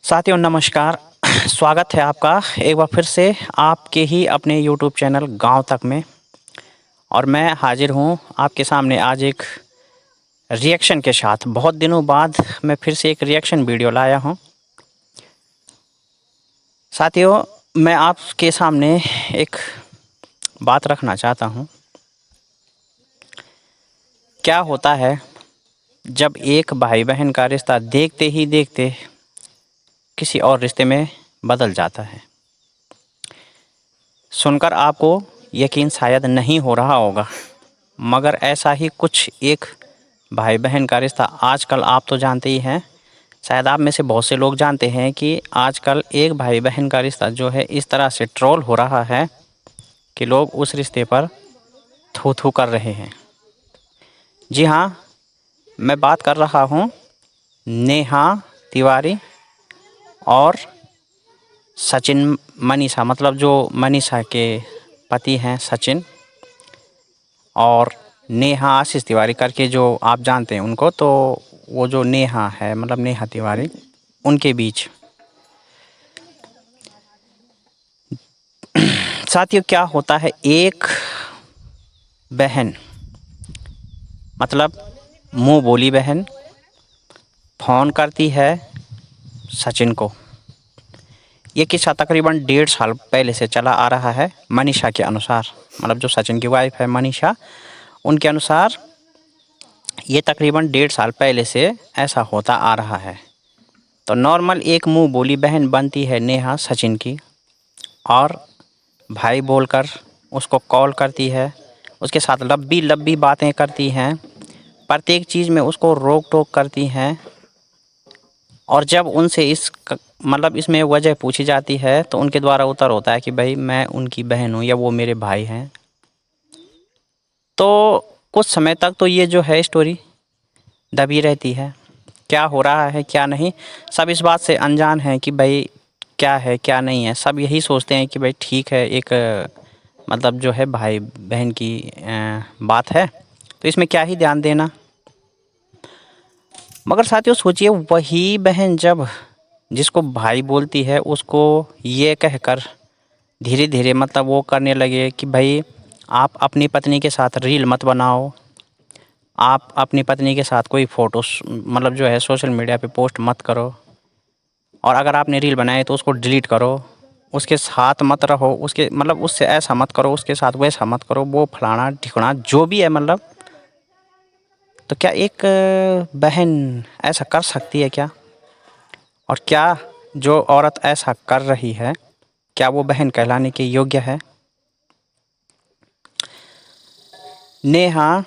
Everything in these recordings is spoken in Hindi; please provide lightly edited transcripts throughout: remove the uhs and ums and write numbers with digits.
साथियों नमस्कार। स्वागत है आपका एक बार फिर से आपके ही अपने यूट्यूब चैनल गांव तक में। और मैं हाजिर हूं आपके सामने आज एक रिएक्शन के साथ। बहुत दिनों बाद मैं फिर से एक रिएक्शन वीडियो लाया हूं। साथियों मैं आपके सामने एक बात रखना चाहता हूं। क्या होता है जब एक भाई बहन का रिश्ता देखते ही देखते किसी और रिश्ते में बदल जाता है। सुनकर आपको यकीन शायद नहीं हो रहा होगा, मगर ऐसा ही कुछ एक भाई बहन का रिश्ता आजकल आप तो जानते ही हैं। शायद आप में से बहुत से लोग जानते हैं कि आजकल एक भाई बहन का रिश्ता जो है इस तरह से ट्रोल हो रहा है कि लोग उस रिश्ते पर थू थू कर रहे हैं। जी हाँ, मैं बात कर रहा हूँ नेहा तिवारी और सचिन मनीषा, मतलब जो मनीषा के पति हैं सचिन, और नेहा आशीष तिवारी करके जो आप जानते हैं उनको। तो वो जो नेहा है मतलब नेहा तिवारी, उनके बीच साथियों क्या होता है, एक बहन मतलब मुंह बोली बहन फ़ोन करती है सचिन को। ये किस्सा तकरीबन 1.5 साल पहले से चला आ रहा है मनीषा के अनुसार, मतलब जो सचिन की वाइफ है मनीषा, उनके अनुसार ये तकरीबन 1.5 साल पहले से ऐसा होता आ रहा है। तो नॉर्मल एक मुंह बोली बहन बनती है नेहा सचिन की, और भाई बोलकर उसको कॉल करती है, उसके साथ लंबी लंबी बातें करती हैं, प्रत्येक चीज़ में उसको रोक टोक करती हैं। और जब उनसे मतलब इसमें वजह पूछी जाती है तो उनके द्वारा उत्तर होता है कि भाई मैं उनकी बहन हूँ या वो मेरे भाई हैं। तो कुछ समय तक तो ये जो है स्टोरी दबी रहती है, क्या हो रहा है क्या नहीं, सब इस बात से अनजान हैं कि भाई क्या है क्या नहीं है। सब यही सोचते हैं कि भाई ठीक है, एक मतलब जो है भाई बहन की बात है तो इसमें क्या ही ध्यान देना। मगर साथियों सोचिए, वही बहन जब जिसको भाई बोलती है उसको ये कहकर धीरे धीरे मतलब वो करने लगे कि भाई आप अपनी पत्नी के साथ रील मत बनाओ, आप अपनी पत्नी के साथ कोई फ़ोटो मतलब जो है सोशल मीडिया पे पोस्ट मत करो, और अगर आपने रील बनाए तो उसको डिलीट करो, उसके साथ मत रहो, उसके मतलब उससे ऐसा मत करो, उसके साथ वैसा मत करो, वो फलाना ठिकाना जो भी है मतलब। तो क्या एक बहन ऐसा कर सकती है क्या? और क्या जो औरत ऐसा कर रही है क्या वो बहन कहलाने के योग्य है? नेहा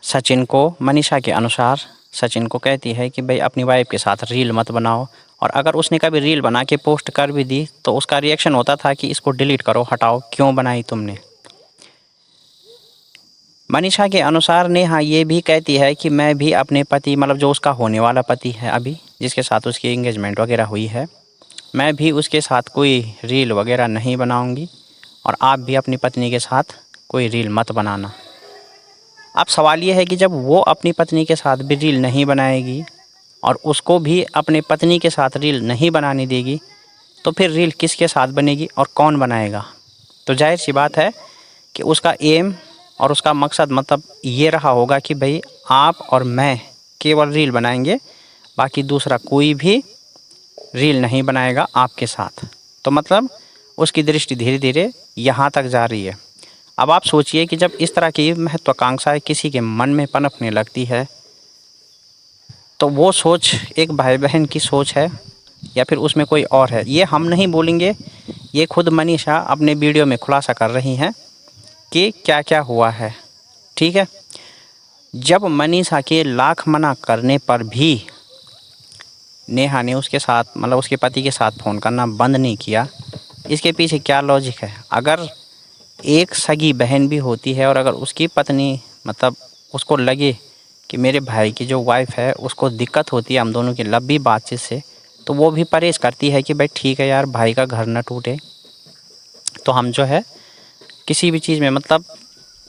सचिन को मनीषा के अनुसार सचिन को कहती है कि भाई अपनी वाइफ के साथ रील मत बनाओ, और अगर उसने कभी रील बना के पोस्ट कर भी दी तो उसका रिएक्शन होता था कि इसको डिलीट करो, हटाओ, क्यों बनाई तुमने। मनीषा के अनुसार नेहा ये भी कहती है कि मैं भी अपने पति मतलब जो उसका होने वाला पति है अभी, जिसके साथ उसकी एंगेजमेंट वगैरह हुई है, मैं भी उसके साथ कोई रील वगैरह नहीं बनाऊंगी, और आप भी अपनी पत्नी के साथ कोई रील मत बनाना। अब सवाल ये है कि जब वो अपनी पत्नी के साथ भी रील नहीं बनाएगी और उसको भी अपने पत्नी के साथ रील नहीं बनाने देगी, तो फिर रील किसके साथ बनेगी और कौन बनाएगा? तो जाहिर सी बात है कि उसका एम और उसका मकसद मतलब ये रहा होगा कि भाई आप और मैं केवल रील बनाएंगे, बाकी दूसरा कोई भी रील नहीं बनाएगा आपके साथ। तो मतलब उसकी दृष्टि धीरे धीरे यहाँ तक जा रही है। अब आप सोचिए कि जब इस तरह की महत्वाकांक्षाएं किसी के मन में पनपने लगती है तो वो सोच एक भाई बहन की सोच है या फिर उसमें कोई और है, ये हम नहीं बोलेंगे। ये खुद मनीषा अपने वीडियो में खुलासा कर रही हैं कि क्या क्या हुआ है। ठीक है, जब मनीषा के लाख मना करने पर भी नेहा ने उसके साथ मतलब उसके पति के साथ फ़ोन करना बंद नहीं किया, इसके पीछे क्या लॉजिक है? अगर एक सगी बहन भी होती है और अगर उसकी पत्नी मतलब उसको लगे कि मेरे भाई की जो वाइफ है उसको दिक्कत होती है हम दोनों की लंबी बातचीत से, तो वो भी परहेज़ करती है कि भाई ठीक है यार, भाई का घर न टूटे, तो हम जो है किसी भी चीज़ में मतलब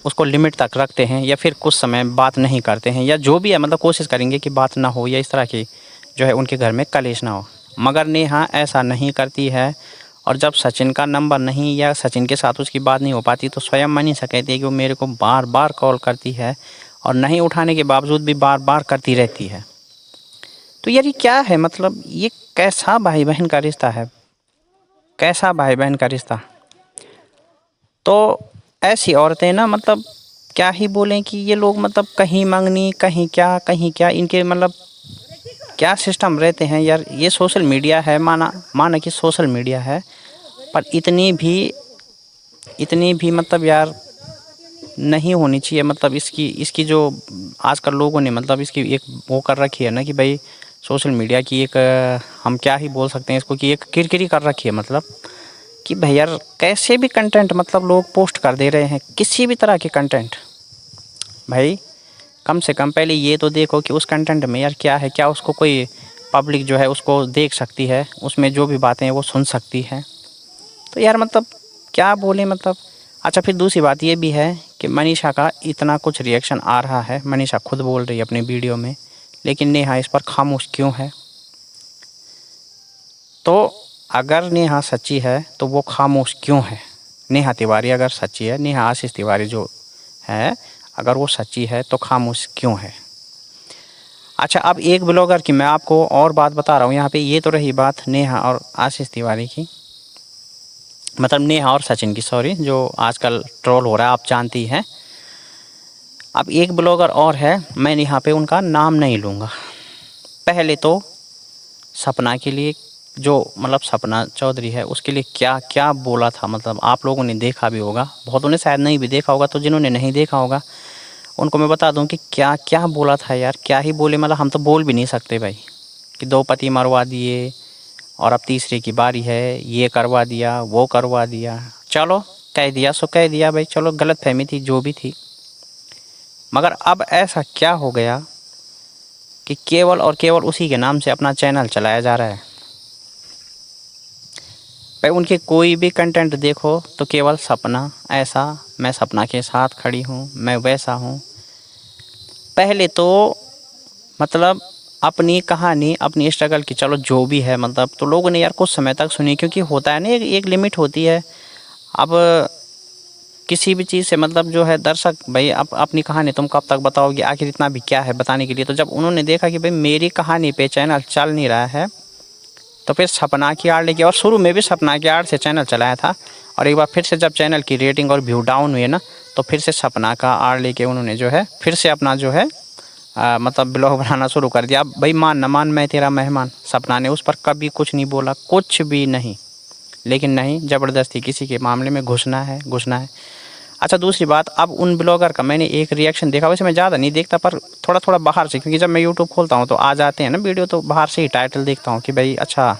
उसको लिमिट तक रखते हैं, या फिर कुछ समय बात नहीं करते हैं, या जो भी है मतलब कोशिश करेंगे कि बात ना हो, या इस तरह की जो है उनके घर में कलेश ना हो। मगर नेहा ऐसा नहीं करती है। और जब सचिन का नंबर नहीं या सचिन के साथ उसकी बात नहीं हो पाती तो स्वयं मनीषा कहती है कि वो मेरे को बार बार कॉल करती है और नहीं उठाने के बावजूद भी बार बार करती रहती है। तो यार ये क्या है, मतलब ये कैसा भाई बहन का रिश्ता है, कैसा भाई बहन का रिश्ता। तो ऐसी औरतें ना, मतलब क्या ही बोलें कि ये लोग मतलब कहीं मंगनी कहीं क्या इनके मतलब क्या सिस्टम रहते हैं यार। ये सोशल मीडिया है, माना कि सोशल मीडिया है, पर इतनी भी मतलब यार नहीं होनी चाहिए। मतलब इसकी जो आजकल लोगों ने मतलब इसकी एक वो कर रखी है ना कि भाई सोशल मीडिया की एक हम क्या ही बोल सकते हैं इसको कि एक किरकिरी कर रखी है। मतलब कि भाई यार कैसे भी कंटेंट मतलब लोग पोस्ट कर दे रहे हैं, किसी भी तरह के कंटेंट। भाई कम से कम पहले ये तो देखो कि उस कंटेंट में यार क्या है, क्या उसको कोई पब्लिक जो है उसको देख सकती है, उसमें जो भी बातें हैं वो सुन सकती है। तो यार मतलब क्या बोले मतलब। अच्छा, फिर दूसरी बात ये भी है कि मनीषा का इतना कुछ रिएक्शन आ रहा है, मनीषा खुद बोल रही है अपनी वीडियो में, लेकिन नेहा इस पर खामोश क्यों है। तो अगर नेहा सच्ची है तो वो खामोश क्यों है। नेहा तिवारी अगर सच्ची है, नेहा आशीष तिवारी जो है अगर वो सच्ची है तो खामोश क्यों है। अच्छा, अब एक ब्लॉगर की मैं आपको और बात बता रहा हूँ यहाँ पे। ये तो रही बात नेहा और आशीष तिवारी की, मतलब नेहा और सचिन की, सॉरी, जो आजकल ट्रोल हो रहा है आप जानती हैं। अब एक ब्लॉगर और है, मैं यहाँ पे उनका नाम नहीं लूँगा। पहले तो सपना के लिए जो मतलब सपना चौधरी है उसके लिए क्या क्या बोला था, मतलब आप लोगों ने देखा भी होगा, बहुतों ने शायद नहीं भी देखा होगा। तो जिन्होंने नहीं देखा होगा उनको मैं बता दूं कि क्या क्या बोला था यार। क्या ही बोले, मतलब हम तो बोल भी नहीं सकते भाई कि 2 पति मरवा दिए और अब तीसरे की बारी है, ये करवा दिया वो करवा दिया। चलो कह दिया सो कह दिया भाई, चलो गलतफहमी थी जो भी थी। मगर अब ऐसा क्या हो गया कि केवल और केवल उसी के नाम से अपना चैनल चलाया जा रहा है। भाई उनके कोई भी कंटेंट देखो तो केवल सपना ऐसा, मैं सपना के साथ खड़ी हूँ, मैं वैसा हूँ। पहले तो मतलब अपनी कहानी अपनी स्ट्रगल की, चलो जो भी है मतलब, तो लोगों ने यार कुछ समय तक सुनी, क्योंकि होता है ना एक लिमिट होती है। अब किसी भी चीज़ से मतलब जो है दर्शक भाई अपनी कहानी तुम कब तक बताओगे, आखिर इतना भी क्या है बताने के लिए। तो जब उन्होंने देखा कि भाई मेरी कहानी पे चैनल चल नहीं रहा है तो फिर सपना की आड़ लेके, और शुरू में भी सपना की आड़ से चैनल चलाया था, और एक बार फिर से जब चैनल की रेटिंग और व्यू डाउन हुए ना तो फिर से सपना का आड़ लेके उन्होंने जो है फिर से अपना जो है मतलब ब्लॉग बनाना शुरू कर दिया। अब भाई मान न मान मैं तेरा मेहमान, सपना ने उस पर कभी कुछ नहीं बोला, कुछ भी नहीं। लेकिन नहीं, ज़बरदस्ती किसी के मामले में घुसना है घुसना है। अच्छा, दूसरी बात, अब उन ब्लॉगर का मैंने एक रिएक्शन देखा, वैसे मैं ज़्यादा नहीं देखता पर थोड़ा थोड़ा बाहर से, क्योंकि जब मैं यूट्यूब खोलता हूँ तो आ जाते हैं ना वीडियो, तो बाहर से ही टाइटल देखता हूँ कि भाई अच्छा।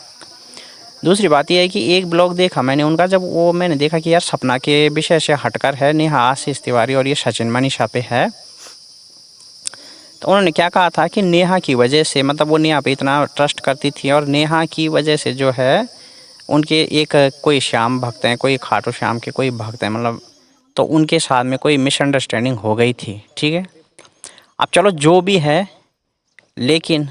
दूसरी बात यह है कि एक ब्लॉग देखा मैंने उनका, जब वो मैंने देखा कि यार सपना के विषय से हटकर है, नेहा आशीष तिवारी और ये सचिन मनीषा पे है। तो उन्होंने क्या कहा था कि नेहा की वजह से, मतलब वो नेहा पे इतना ट्रस्ट करती थी और नेहा की वजह से जो है उनके एक कोई श्याम भक्त हैं, कोई खाटू श्याम के कोई भक्त हैं मतलब, तो उनके साथ में कोई मिसअंडरस्टैंडिंग हो गई थी। ठीक है, अब चलो जो भी है, लेकिन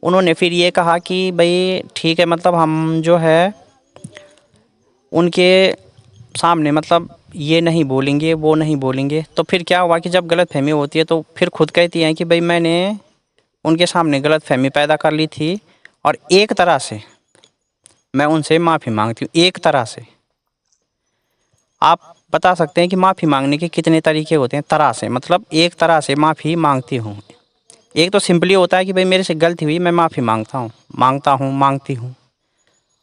उन्होंने फिर ये कहा कि भाई ठीक है, मतलब हम जो है उनके सामने मतलब ये नहीं बोलेंगे वो नहीं बोलेंगे। तो फिर क्या हुआ कि जब गलतफहमी होती है तो फिर खुद कहती हैं कि भाई मैंने उनके सामने गलतफहमी पैदा कर ली थी और एक तरह से मैं उनसे माफ़ी मांगती हूँ। एक तरह से आप बता सकते हैं कि माफ़ी मांगने के कितने तरीके होते हैं। तरह से मतलब एक तरह से माफ़ी मांगती हूँ। एक तो सिंपली होता है कि भाई मेरे से गलती हुई, मैं माफ़ी मांगता हूँ मांगती हूँ।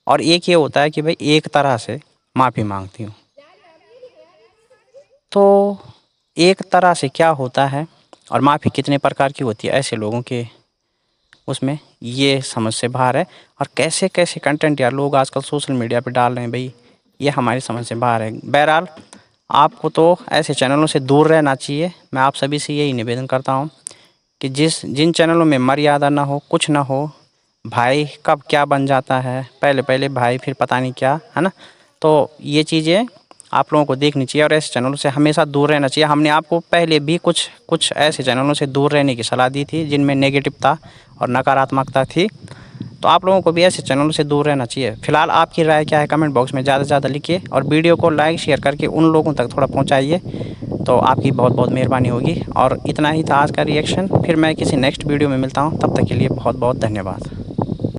और एक ये होता है कि भाई एक तरह से माफ़ी मांगती हूँ। तो एक तरह से क्या होता है और माफ़ी कितने प्रकार की होती है, ऐसे लोगों के उसमें ये समझ से बाहर है। और कैसे कैसे कंटेंट यार लोग आजकल सोशल मीडिया पे डाल रहे हैं भाई, ये हमारी समझ से बाहर है। बहरहाल आपको तो ऐसे चैनलों से दूर रहना चाहिए। मैं आप सभी से यही निवेदन करता हूँ कि जिन चैनलों में मर्यादा ना हो, कुछ ना हो, भाई कब क्या बन जाता है, पहले पहले भाई फिर पता नहीं क्या, है ना। तो ये चीज़ें आप लोगों को देखनी चाहिए और ऐसे चैनलों से हमेशा दूर रहना चाहिए। हमने आपको पहले भी कुछ ऐसे चैनलों से दूर रहने की सलाह दी थी जिनमें नेगेटिव था और नकारात्मकता थी। तो आप लोगों को भी ऐसे चैनलों से दूर रहना चाहिए। फिलहाल आपकी राय क्या है कमेंट बॉक्स में ज़्यादा से ज़्यादा लिखिए और वीडियो को लाइक शेयर करके उन लोगों तक थोड़ा पहुँचाइए, तो आपकी बहुत बहुत मेहरबानी होगी। और इतना ही था आज का रिएक्शन, फिर मैं किसी नेक्स्ट वीडियो में मिलता हूँ, तब तक के लिए बहुत बहुत धन्यवाद।